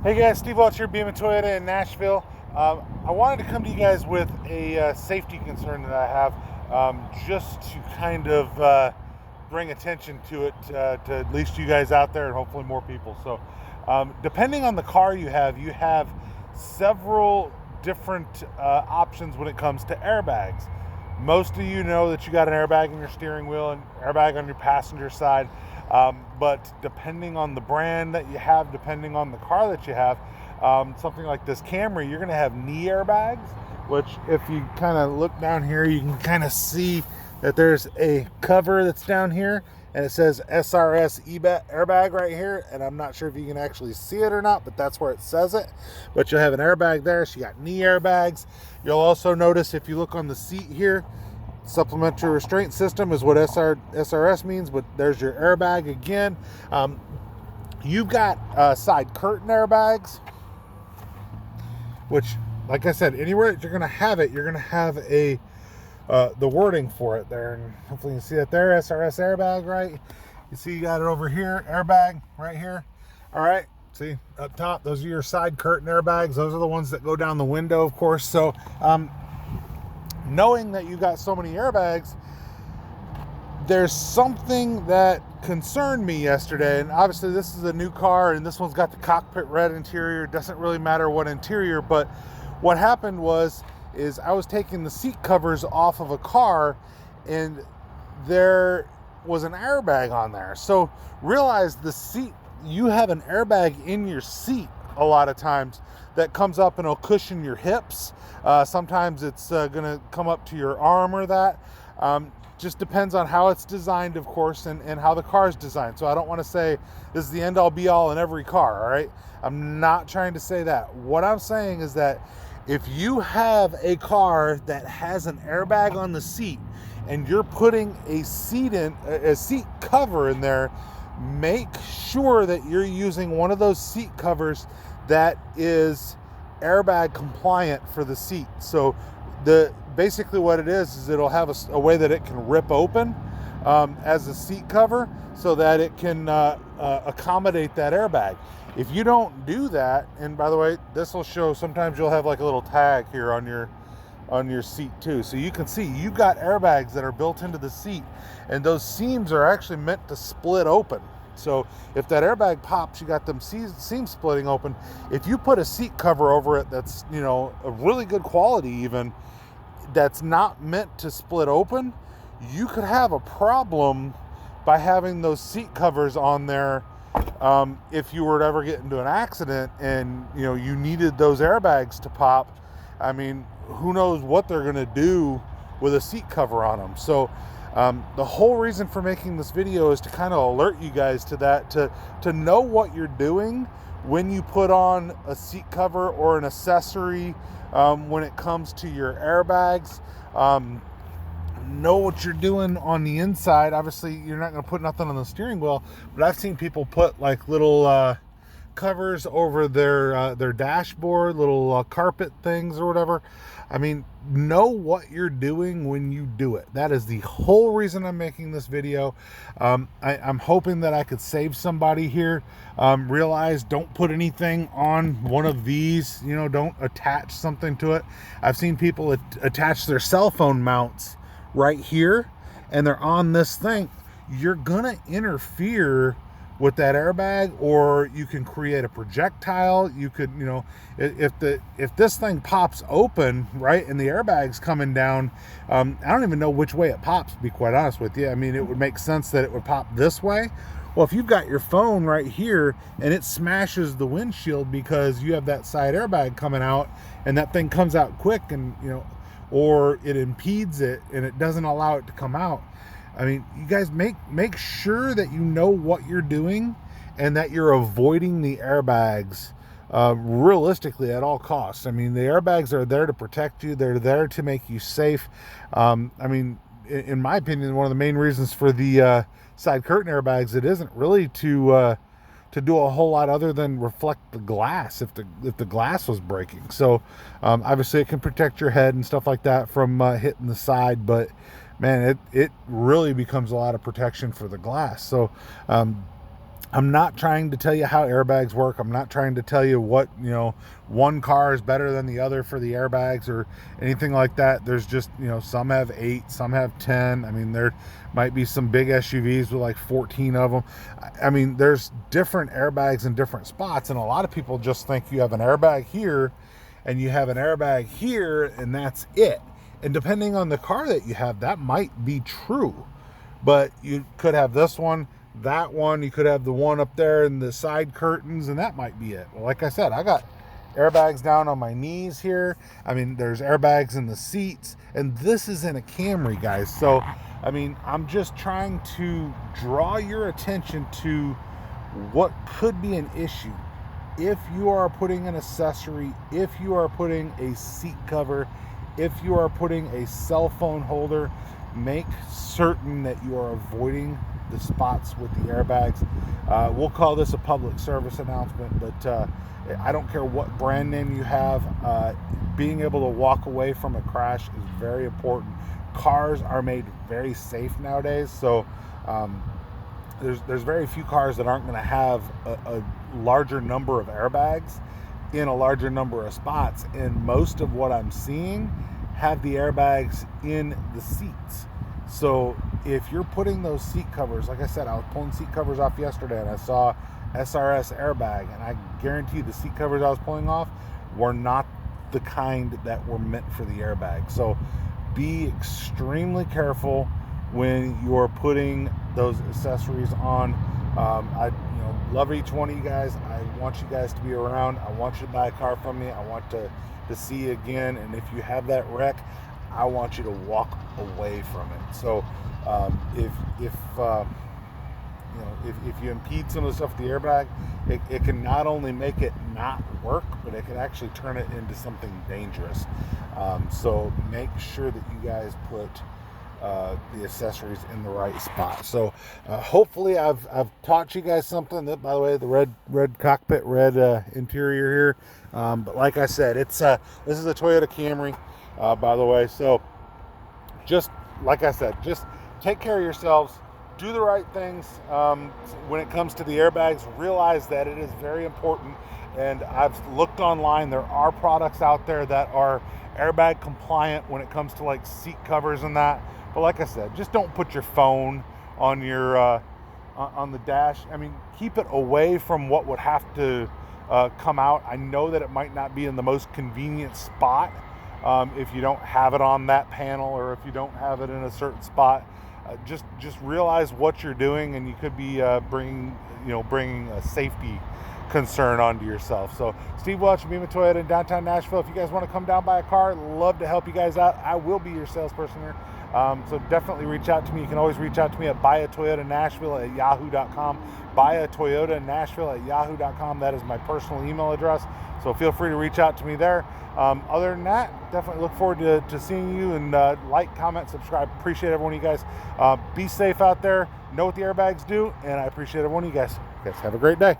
Hey guys, Steve Welch here, Beam and Toyota in Nashville. I wanted to come to you guys with a safety concern that I have, just to kind of bring attention to it to at least you guys out there and hopefully more people. So, depending on the car you have several different options when it comes to airbags. Most of you know that you got an airbag in your steering wheel and airbag on your passenger side. But depending on the brand that you have, depending on the car that you have, something like this Camry, you're going to have knee airbags, which if you kind of look down here, you can kind of see that there's a cover that's down here and it says SRS airbag right here. And I'm not sure if you can actually see it or not, but that's where it says it. But you'll have an airbag there. So you got knee airbags. You'll also notice if you look on the seat here, supplementary restraint system is what SRS means, but there's your airbag again. You've got side curtain airbags, which, like I said, anywhere that you're going to have it, you're going to have a the wording for it there, and hopefully you can see it there, SRS airbag, right? You see you got it over here, airbag right here. All right, see up top, those are your side curtain airbags. Those are the ones that go down the window, of course. So knowing that you got so many airbags, there's something that concerned me yesterday. And obviously this is a new car and this one's got the cockpit red interior. It doesn't really matter what interior, but what happened is I was taking the seat covers off of a car and there was an airbag on there. So realize the seat, you have an airbag in your seat a lot of times that comes up and it'll cushion your hips. Sometimes it's gonna come up to your arm or that. Just depends on how it's designed, of course, and how the car is designed. So I don't want to say this is the end all be all in every car, all right? I'm not trying to say that. What I'm saying is that if you have a car that has an airbag on the seat and you're putting a seat cover in there, make sure that you're using one of those seat covers that is airbag compliant for the seat. So basically what it is it'll have a way that it can rip open as a seat cover so that it can accommodate that airbag. If you don't do that, and by the way, this will show, sometimes you'll have like a little tag here on your seat too. So you can see you've got airbags that are built into the seat, and those seams are actually meant to split open. So if that airbag pops, you got them seams splitting open. If you put a seat cover over it that's, you know, a really good quality even, that's not meant to split open, you could have a problem by having those seat covers on there. If you were to ever get into an accident and you needed those airbags to pop, I mean, who knows what they're going to do with a seat cover on them. So the whole reason for making this video is to kind of alert you guys to that, to know what you're doing when you put on a seat cover or an accessory when it comes to your airbags. Know what you're doing on the inside. Obviously you're not going to put nothing on the steering wheel, but I've seen people put like little covers over their dashboard, little carpet things or whatever. I mean, know what you're doing when you do it. That is the whole reason I'm making this video. I'm hoping that I could save somebody here. Realize, don't put anything on one of these, don't attach something to it. I've seen people attach their cell phone mounts right here and they're on this thing. You're gonna interfere with that airbag, or you can create a projectile. You could, if this thing pops open, right, and the airbag's coming down, I don't even know which way it pops, to be quite honest with you. I mean, it would make sense that it would pop this way. Well, if you've got your phone right here and it smashes the windshield because you have that side airbag coming out and that thing comes out quick and, or it impedes it and it doesn't allow it to come out. I mean, you guys make sure that you know what you're doing and that you're avoiding the airbags realistically at all costs. I mean, the airbags are there to protect you. They're there to make you safe. I mean, in my opinion, one of the main reasons for the side curtain airbags, it isn't really to do a whole lot other than reflect the glass if the glass was breaking. So obviously it can protect your head and stuff like that from hitting the side, but man, it really becomes a lot of protection for the glass. So I'm not trying to tell you how airbags work. I'm not trying to tell you what, one car is better than the other for the airbags or anything like that. There's just, some have 8, some have 10. I mean, there might be some big SUVs with like 14 of them. I mean, there's different airbags in different spots, and a lot of people just think you have an airbag here and you have an airbag here and that's it. And depending on the car that you have, that might be true. But you could have this one, that one, you could have the one up there in the side curtains, and that might be it. Well, like I said, I got airbags down on my knees here. I mean, there's airbags in the seats, and this is in a Camry, guys. So, I mean, I'm just trying to draw your attention to what could be an issue. If you are putting an accessory, if you are putting a seat cover, if you are putting a cell phone holder, make certain that you are avoiding the spots with the airbags. We'll call this a public service announcement, but I don't care what brand name you have. Being able to walk away from a crash is very important. Cars are made very safe nowadays, so there's very few cars that aren't going to have a larger number of airbags in a larger number of spots, and most of what I'm seeing have the airbags in the seats. So if you're putting those seat covers, like I said, I was pulling seat covers off yesterday and I saw SRS airbag, and I guarantee the seat covers I was pulling off were not the kind that were meant for the airbag. So be extremely careful when you're putting those accessories on. I love each one of you guys. I want you guys to be around. I want you to buy a car from me. I want to see you again. And if you have that wreck, I want you to walk away from it. So if you impede some of the stuff with the airbag, it can not only make it not work, but it can actually turn it into something dangerous. So make sure that you guys put the accessories in the right spot. So hopefully I've taught you guys something. That, by the way, the red cockpit, red interior here. But like I said, it's this is a Toyota Camry, by the way. So just like I said, just take care of yourselves. Do the right things when it comes to the airbags. Realize that it is very important. And I've looked online. There are products out there that are airbag compliant when it comes to like seat covers and that. But like I said, just don't put your phone on your on the dash. I mean, keep it away from what would have to come out. I know that it might not be in the most convenient spot if you don't have it on that panel, or if you don't have it in a certain spot. Just realize what you're doing, and you could be bringing a safety concern onto yourself. So Steve Welch from Beaman Toyota in downtown Nashville. If you guys want to come down by a car, love to help you guys out. I will be your salesperson here. So definitely reach out to me. You can always reach out to me at buyatoyotanashville@yahoo.com. buyatoyotanashville@yahoo.com. That is my personal email address. So feel free to reach out to me there. Other than that, definitely look forward to seeing you, and like, comment, subscribe. Appreciate every one of you guys. Be safe out there. Know what the airbags do, and I appreciate every one of you guys. Have a great day.